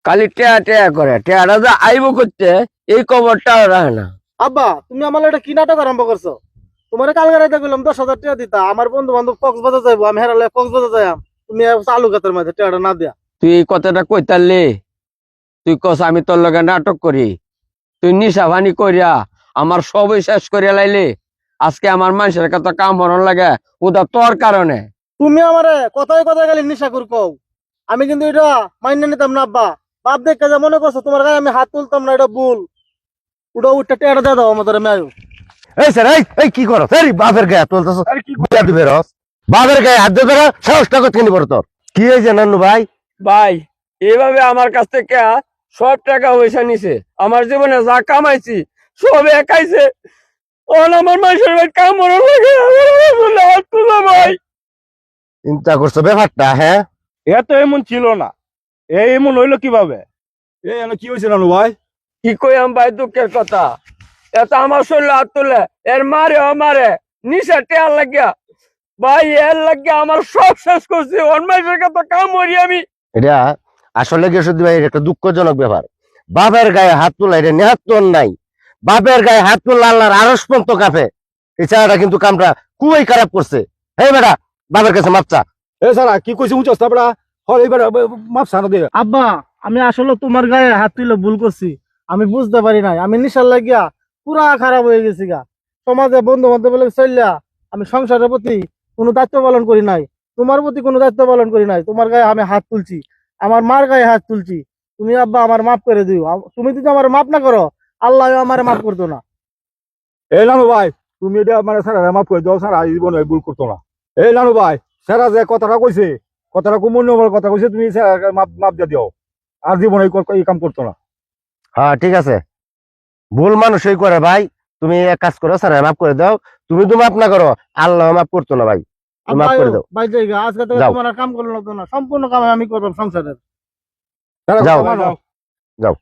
খালি টেয়া টেয়া করে, টেয়াটা যে আইব করতে এই খবরটা রাখে না। আব্বা তুমি আমার এটা কি নাটক আরম্ভ করছো? তোমার কালকে রাতে বললাম 10,000 টাকা দিতা, আমার বন্ধু বান্ধব কক্সবাজার যাইবো, আমি হেরালে কক্সবাজার যাইম, তুমি আলু গাতের মাঝে টাকাটা না দিয়া। তুই এই কথাটা কইতারলি? তুই কস আমি তোর লগে নাটক করি? তুই নিশা ভানি করিয়া আমার সবই শেষ করিয়া লাইলি। আজকে আমার মানুষের কত কাম হরণ লাগে ওটা তোর কারণে। তুমি আমারে কথায় কথায় গেলে নিশা করে কও, আমি কিন্তু এটা মাইনে নিতাম না আব্বা। বাপ দেখে যা মনে করছো তোমার গায়ে আমি হাত তুলতাম না, এটা ভুল। ওটা উঠটা টাকাটা দিয়ে দাও আমাদের, আমি আয়ো। এই স্যার, এই কি করো? এই বাপের গায়ে তুলতেছ, বিয়া দিবে রস, বাপের গায়ে হাত দিয়ে ধরে সাহসটা কত কিনি পড়তো? কি হয়েছে নানু ভাই? ভাই এইভাবে আমার কাছ থেকে সব টাকা পয়সা নিছে, আমার জীবনে যা কামাইছি সব একাইছে। আমার মানুষের ভাই কাম হরণ লাগে, হাত তুলো ভাই। চিন্তা করছো ব্যাপারটা? হ্যাঁ, এত এমন ছিল না, এই এমন হইলো কিভাবে? কি হয়েছে নানু ভাই? কি কইম ভাই দুঃখের কথা, এত আমার শরীরে হাত তুলে এর মারে আমারে নিশা টেয়ার লাগিয়া ভাই, এর লাগিয়া আমার সব শেষ করছি। অন্যায়ের কথা কাম করি আমি। এটা আসলে কি সত্যি ভাই, এটা একটা দুঃখজনক ব্যাপার। বাপের গায়ে হাত তোলা এটা নেহাত তো নাই। বাপের গায়ে হাত তোলা আল্লাহর আরশ পর্যন্ত কাঁপে। এই ছেলেটা কিন্তু কামটা খুবই খারাপ করছে। হে বেটা, বাপের কাছে মাপচা। এ সারা কি কইছে উঁচু তারপরা হল এবার মাপ সানো দে। আব্বা আমি আসলে তোমার গায়ে হাত তুলে ভুল করছি, আমি বুঝতে পারি নাই, আমি নিশার লাগিয়া পুরা খারাপ হয়ে গেছি গা। সমাজে বন্ধু বান্ধব চললা আমি সংসারের প্রতি কোনো দায়িত্ব পালন করি নাই, তোমার প্রতি কোনো দায়িত্ব পালন করি নাই। তোমার গায়ে আমি হাত তুলছি, আমার মার গায়ে হাত তুলছি। তুমি আব্বা আমার মাফ করে দিও। তুমি যদি আমার মাফ না করো, আল্লাহ আমার মাফ করতো না। এই নানু ভাই, তুমি এটা মানে সারা মাপ করে দাও, সারা জীবনে ভুল করতো না। এই নানু ভাই, সারা যে কথাটা কইছে, কথাটা কুমন্যবল কথা কইছে, তুমি মাপ মাপ দিয়ে দিও, আর জীবনে এই কাম করতো না। হ্যাঁ ঠিক আছে, ভুল মানুষই করে ভাই। তুমি এক কাজ করো, স্যার মাফ করে দাও। তুমি তো মাফ না করো, আল্লাহ মাফ করতো না ভাই। তুমি মাফ করে দাও। ভাই জায়গা আজকে থেকে যাও। তোমার আর কাম করলো না, সম্পূর্ণ কাম আমি করবো সংসারের। সারা যাও। যাও। যাও।